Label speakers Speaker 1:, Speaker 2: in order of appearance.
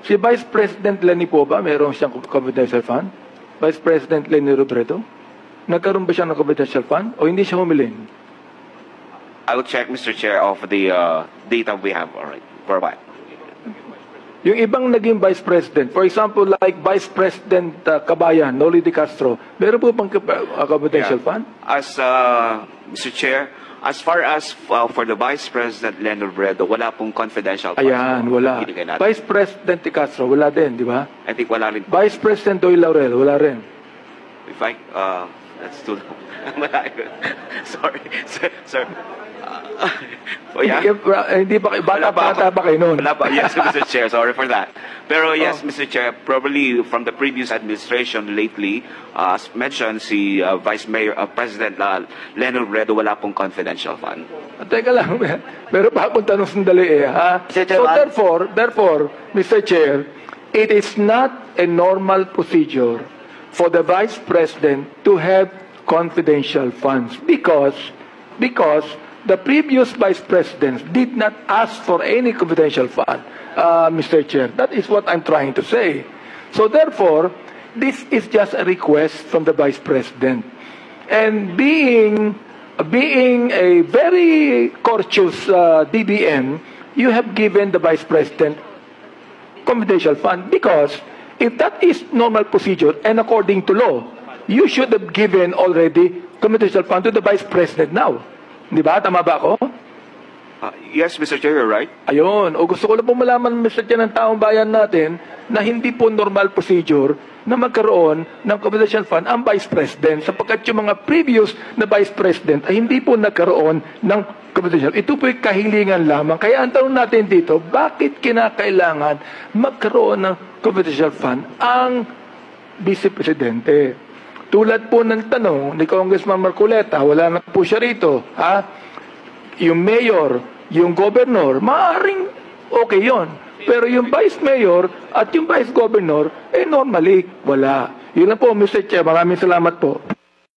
Speaker 1: Si Vice President Lenny po ba, mayroon siyang confidential fund? Vice President Lenny Robredo? Nagkaroon ba siya ng confidential fund? O hindi siya humiling?
Speaker 2: I will check, Mr. Chair, of the data we have. All right. For what?
Speaker 1: Yung ibang naging Vice President, for example, like Vice President Cabayan, Noli de Castro, meron po bang confidential fund?
Speaker 2: As Mr. Chair, as far as for the Vice President Leonard Bredo, wala pong confidential funds.
Speaker 1: Ayan, wala. Vice President de Castro, wala din, di ba?
Speaker 2: I think wala rin.
Speaker 1: Vice President Doy Laurel, wala rin.
Speaker 2: If I, that's too long. Sorry, sir. Oh, yeah?
Speaker 1: Hindi pa, bata pa kayo noon.
Speaker 2: Wala pa. Yes, Mr. Chair, sorry for that. Pero yes, Mr. Chair, probably from the previous administration lately, as mentioned, si Vice Mayor, President Leonard Bredo, wala pong confidential fund.
Speaker 1: Teka lang, pero pa akong tanong sandali ha? So therefore, Mr. Chair, it is not a normal procedure for the Vice President to have confidential funds because the previous Vice Presidents did not ask for any confidential fund, Mr. Chair. That is what I'm trying to say. So therefore, this is just a request from the Vice President. And being a very courteous DBM, you have given the Vice President confidential fund because if that is normal procedure and according to law, you should have given already confidential fund to the Vice President now. Di ba? Tama ba ako?
Speaker 2: Yes, Mr. Chair, you're right.
Speaker 1: Ayun. O gusto ko lang po malaman, Mr. Chair, ng taong bayan natin na hindi po normal procedure na magkaroon ng confidential fund ang Vice President sapagkat yung mga previous na Vice President ay hindi po nagkaroon ng confidential. Ito po yung kahilingan lamang. Kaya ang tanong natin dito, bakit kinakailangan magkaroon ng confidential fund ang Vice Presidente? Tulad po ng tanong ni Congressman Marcoleta, wala na po siya rito. Yung mayor, yung governor, maaaring okay yon. Pero yung vice mayor at yung vice governor, normally, wala. Yun lang po, Mr. Chair. Maraming salamat po.